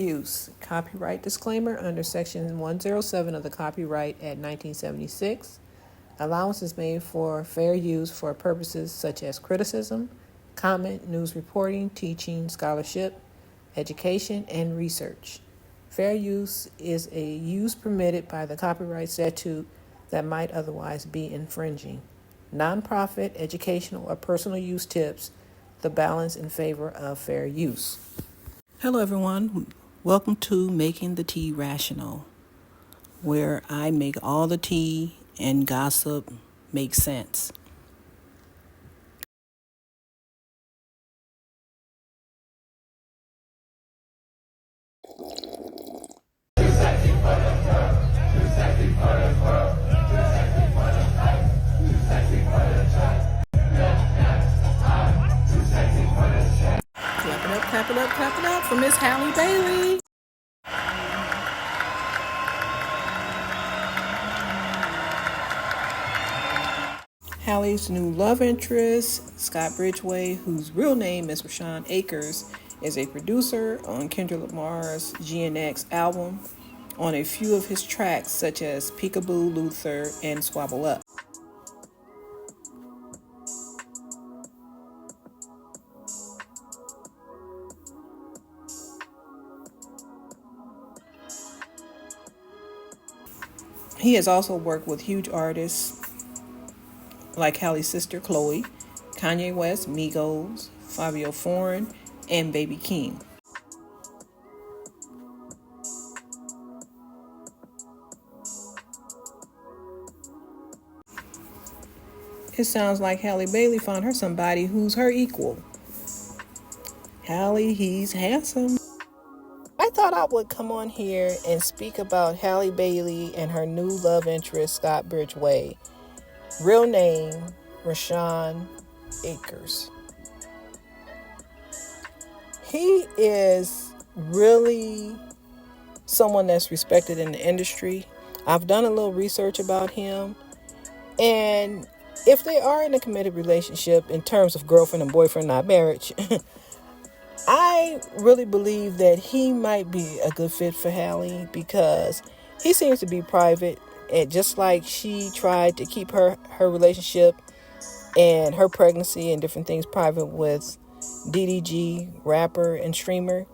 use. Copyright disclaimer under Section 107 of the Copyright Act 1976. Allowance is made for fair use for purposes such as criticism, comment, news reporting, teaching, scholarship, education, and research. Fair use is a use permitted by the copyright statute that might otherwise be infringing. Nonprofit, educational, or personal use tips the balance in favor of fair use. Hello everyone, welcome to Making the Tea Rational, where I make all the tea and gossip make sense. Clap it up for Miss Halle Bailey. Halle's new love interest, Scott Bridgeway, whose real name is Rashawn Akers, is a producer on Kendrick Lamar's GNX album on a few of his tracks such as Peekaboo, Luther, and Squabble Up. He has also worked with huge artists like Halle's sister Chloe, Kanye West, Migos, Fabio Foreign, and Baby Keem. It sounds like Halle Bailey found her somebody who's her equal. Halle, he's handsome. I thought I would come on here and speak about Halle Bailey and her new love interest, Scott Bridgeway. Real name, Rashawn Akers. He is really someone that's respected in the industry. I've done a little research about him. And if they are in a committed relationship in terms of girlfriend and boyfriend, not marriage, I really believe that he might be a good fit for Halle because he seems to be private. And just like she tried to keep her relationship and her pregnancy and different things private with DDG, rapper and streamer,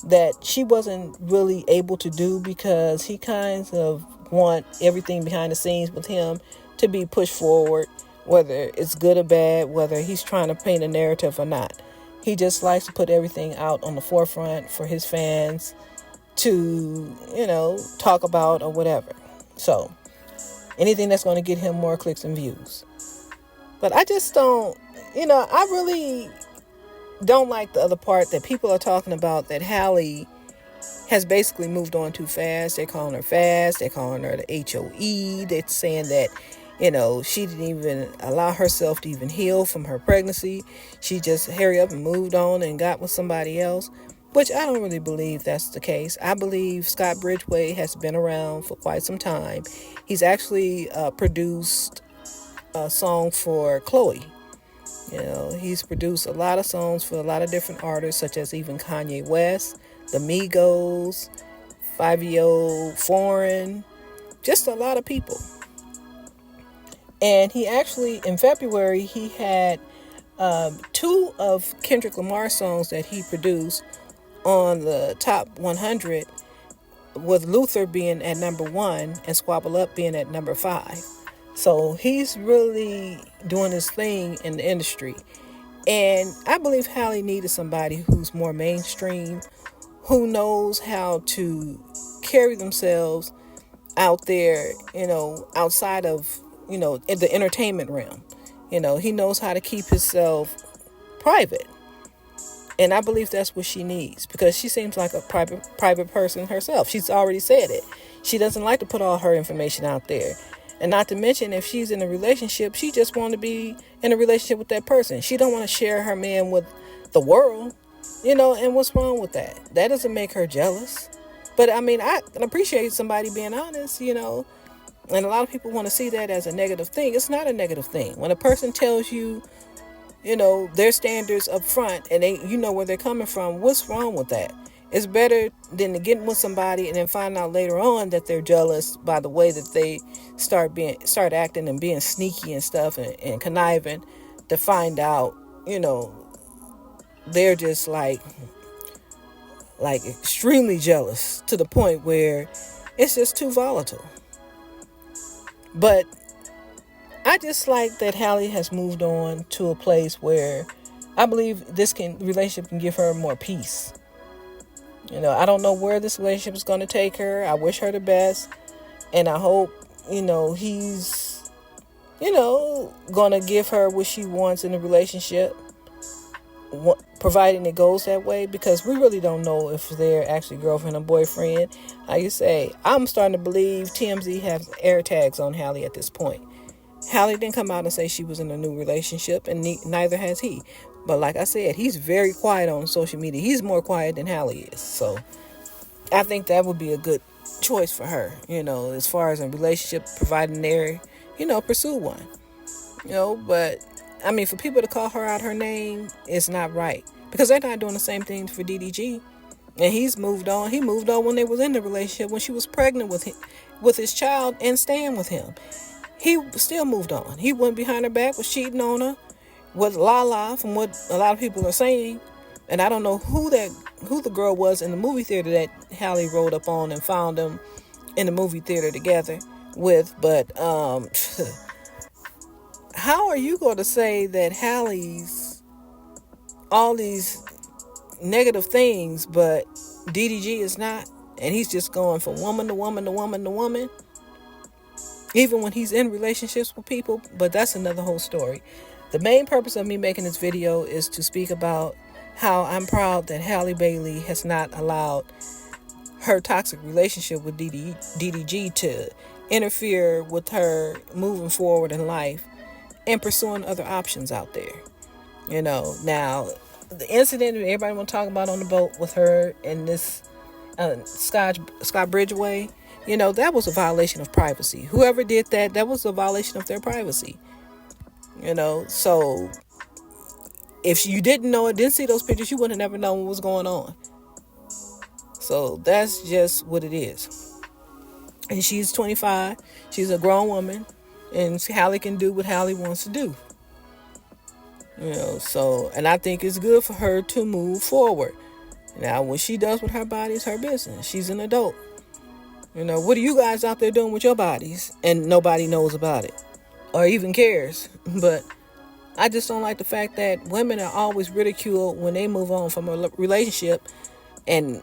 that she wasn't really able to do because he kind of want everything behind the scenes with him to be pushed forward, whether it's good or bad, whether he's trying to paint a narrative or not. He just likes to put everything out on the forefront for his fans to, talk about or whatever. So, anything that's going to get him more clicks and views. But I just don't, I really don't like the other part that people are talking about, that Halle has basically moved on too fast. They're calling her fast. They're calling her the HOE. They're saying that, she didn't even allow herself to even heal from her pregnancy. She just hurry up and moved on and got with somebody else, which I don't really believe that's the case. I believe Scott Bridgeway has been around for quite some time. He's actually produced a song for Chloe. He's produced a lot of songs for a lot of different artists, such as even Kanye West, the Migos, Fabio Foreign, just a lot of people. And he actually, in February, he had two of Kendrick Lamar's songs that he produced on the top 100, with Luther being at number 1 and Squabble Up being at number 5. So he's really doing his thing in the industry. And I believe Halle needed somebody who's more mainstream, who knows how to carry themselves out there, outside of, in the entertainment realm. He knows how to keep himself private. And I believe that's what she needs, because she seems like a private person herself. She's already said it. She doesn't like to put all her information out there. And not to mention, if she's in a relationship, she just wants to be in a relationship with that person. She don't want to share her man with the world, and what's wrong with that? That doesn't make her jealous. But I appreciate somebody being honest, and a lot of people want to see that as a negative thing. It's not a negative thing. When a person tells you, their standards up front and they, where they're coming from, what's wrong with that? It's better than to get with somebody and then find out later on that they're jealous by the way that they start acting and being sneaky and stuff and conniving, to find out, they're just like extremely jealous to the point where it's just too volatile. But I just like that Halle has moved on to a place where I believe this relationship can give her more peace. I don't know where this relationship is going to take her. I wish her the best. And I hope, he's, going to give her what she wants in a relationship, providing it goes that way, because we really don't know if they're actually girlfriend or boyfriend. Like you say, I'm starting to believe TMZ has air tags on Halle at this point. Halle didn't come out and say she was in a new relationship, and neither has he. But like I said, he's very quiet on social media. He's more quiet than Halle is. So I think that would be a good choice for her, as far as a relationship, providing they're, pursue one. But I mean, for people to call her out her name is not right, because they're not doing the same thing for DDG. And he's moved on. He moved on when they was in the relationship, when she was pregnant with him, with his child, and staying with him. He still moved on. He went behind her back, was cheating on her with Lala, from what a lot of people are saying. And I don't know who the girl was in the movie theater that Halle rode up on and found them in the movie theater together with. But how are you going to say that Halle's all these negative things, but DDG is not? And he's just going from woman to woman to woman to woman, even when he's in relationships with people. But that's another whole story. The main purpose of me making this video is to speak about how I'm proud that Halle Bailey has not allowed her toxic relationship with DDG to interfere with her moving forward in life and pursuing other options out there. Now, the incident everybody want to talk about on the boat with her and this Scott Bridgeway, that was a violation of privacy. Whoever did that was a violation of their privacy. So if you didn't know it, didn't see those pictures, you would have never known what was going on. So that's just what it is. And she's 25. She's a grown woman. And Halle can do what Halle wants to do. And I think it's good for her to move forward. Now, what she does with her body is her business. She's an adult. What are you guys out there doing with your bodies? And nobody knows about it or even cares. But I just don't like the fact that women are always ridiculed when they move on from a relationship, and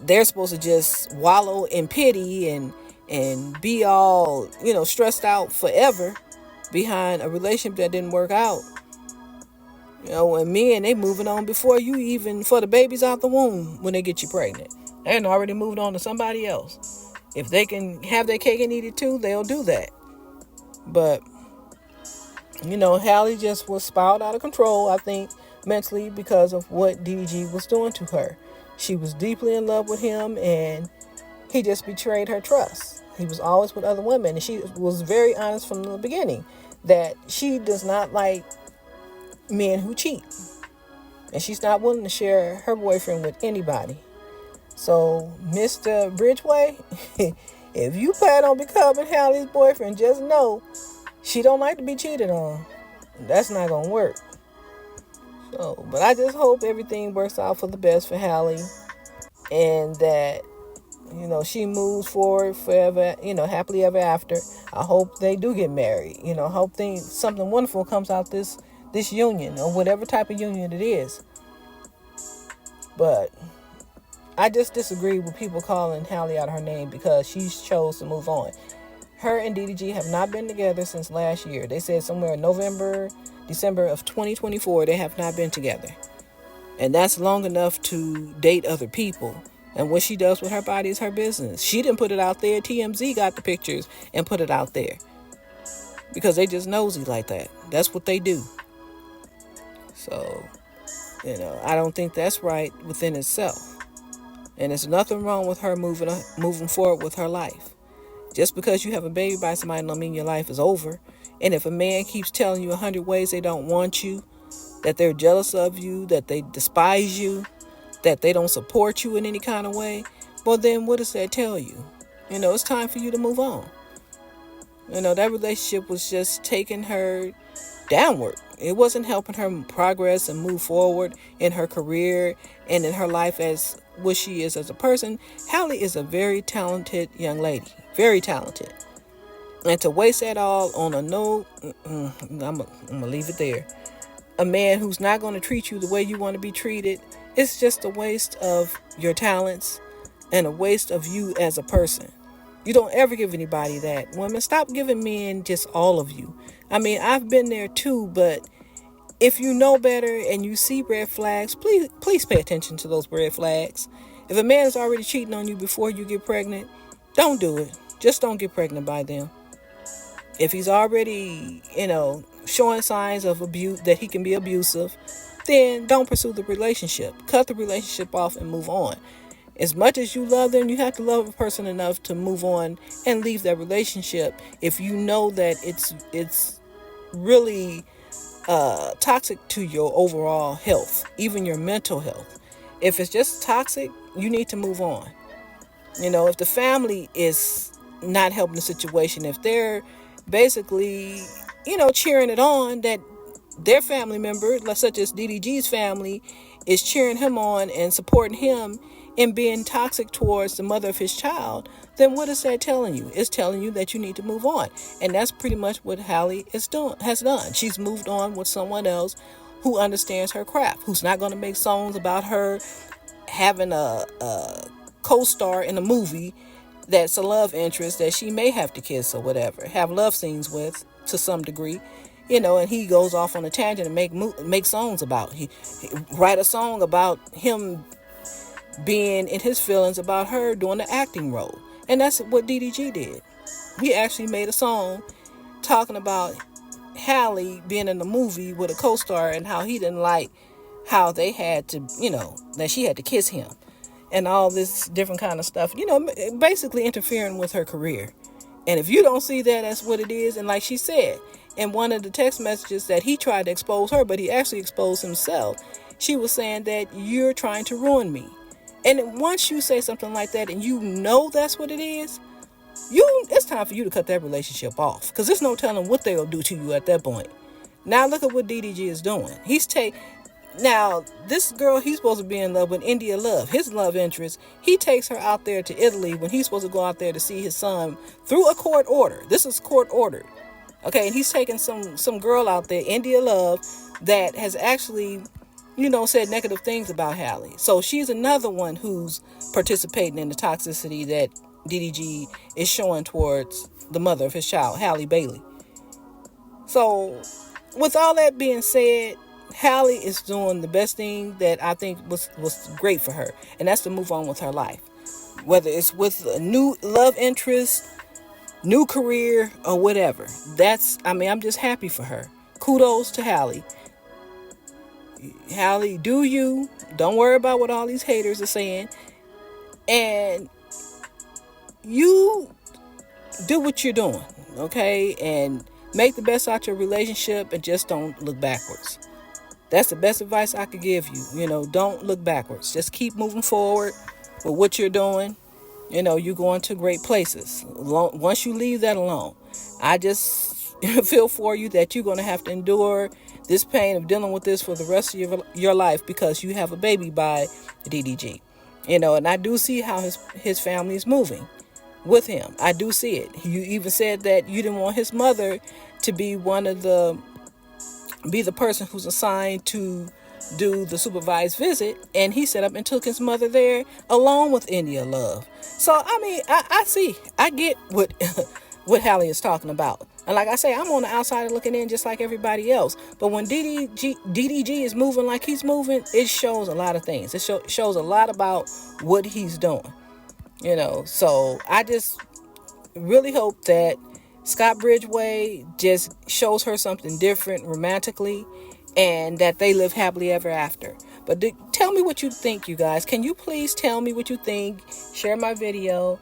they're supposed to just wallow in pity and be all, stressed out forever behind a relationship that didn't work out. And men, they moving on before you even, for the babies out the womb, when they get you pregnant. They're already moved on to somebody else. If they can have their cake and eat it too, they'll do that. But Halle just was spiraled out of control, I think, mentally, because of what DDG was doing to her. She was deeply in love with him, and he just betrayed her trust. He was always with other women, and she was very honest from the beginning that she does not like men who cheat, and she's not willing to share her boyfriend with anybody. So, Mr. Bridgeway, if you plan on becoming Halle's boyfriend, just know she don't like to be cheated on. That's not gonna work. So, but I just hope everything works out for the best for Halle, and that she moves forward forever, happily ever after. I hope they do get married. I hope something wonderful comes out this union, or whatever type of union it is. But I just disagree with people calling Halle out her name, because she chose to move on. Her and DDG have not been together since last year. They said somewhere in November, December of 2024, they have not been together. And that's long enough to date other people. And what she does with her body is her business. She didn't put it out there. TMZ got the pictures and put it out there, because they just nosy like that. That's what they do. So, I don't think that's right within itself. And there's nothing wrong with her moving forward with her life. Just because you have a baby by somebody don't mean your life is over. And if a man keeps telling you 100 ways they don't want you, that they're jealous of you, that they despise you, that they don't support you in any kind of way, well, then what does that tell you? It's time for you to move on. That relationship was just taking her downward. It wasn't helping her progress and move forward in her career and in her life as what she is as a person. Halle is a very talented young lady. Very talented. And to waste that all on a no, I'm going to leave it there. A man who's not going to treat you the way you want to be treated, it's just a waste of your talents and a waste of you as a person. You don't ever give anybody that. Women, stop giving men just all of you. I mean, I've been there too, but if you know better and you see red flags, please pay attention to those red flags. If a man is already cheating on you before you get pregnant, don't do it. Just don't get pregnant by them. If he's already, showing signs of abuse, that he can be abusive, then don't pursue the relationship. Cut the relationship off and move on. As much as you love them, you have to love a person enough to move on and leave that relationship if you know that it's really toxic to your overall health, even your mental health. If it's just toxic, you need to move on. If the family is not helping the situation, if they're basically, cheering it on, that their family member, such as DDG's family, is cheering him on and supporting him in being toxic towards the mother of his child, then what is that telling you? It's telling you that you need to move on. And that's pretty much what Halle has done. She's moved on with someone else who understands her craft, who's not going to make songs about her having a co-star in a movie that's a love interest that she may have to kiss or whatever, have love scenes with to some degree, and he goes off on a tangent and make songs about. He write a song about him being in his feelings about her doing the acting role. And that's what DDG did. He actually made a song talking about Halle being in the movie with a co-star and how he didn't like how they had to, that she had to kiss him and all this different kind of stuff, basically interfering with her career. And if you don't see that as what it is, and like she said in one of the text messages that he tried to expose her, but he actually exposed himself, she was saying that you're trying to ruin me. And once you say something like that and you know that's what it is, it's time for you to cut that relationship off. Because there's no telling what they'll do to you at that point. Now look at what DDG is doing. Now, this girl he's supposed to be in love with, India Love, his love interest, he takes her out there to Italy when he's supposed to go out there to see his son through a court order. This is court ordered. Okay, and he's taking some girl out there, India Love, that has actually said negative things about Halle. So she's another one who's participating in the toxicity that DDG is showing towards the mother of his child, Halle Bailey. So with all that being said, Halle is doing the best thing that I think was great for her, and that's to move on with her life. Whether it's with a new love interest, new career, or whatever. I'm just happy for her. Kudos to Halle. Halle, do you. Don't worry about what all these haters are saying. And you do what you're doing, okay? And make the best out your relationship and just don't look backwards. That's the best advice I could give you. Don't look backwards. Just keep moving forward with what you're doing. You're going to great places. Once you leave that alone, I just feel for you that you're going to have to endure this pain of dealing with this for the rest of your life because you have a baby by DDG. And I do see how his family is moving with him. I do see it. You even said that you didn't want his mother to be the person who's assigned to do the supervised visit, and he set up and took his mother there along with India Love. So I get what what Halle is talking about. And like I say, I'm on the outside looking in just like everybody else. But when DDG is moving like he's moving, it shows a lot of things. It shows a lot about what he's doing. So I just really hope that Scott Bridgeway just shows her something different romantically and that they live happily ever after. But tell me what you think, you guys. Can you please tell me what you think? Share my video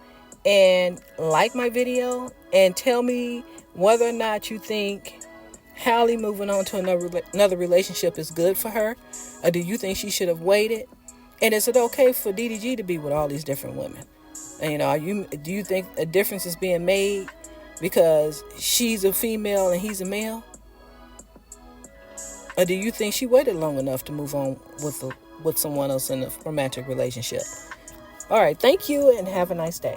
and like my video and tell me whether or not you think Halle moving on to another relationship is good for her, or do you think she should have waited? And is it okay for DDG to be with all these different women? And, do you think a difference is being made because she's a female and he's a male? Or do you think she waited long enough to move on with someone else in a romantic relationship? All right, thank you and have a nice day.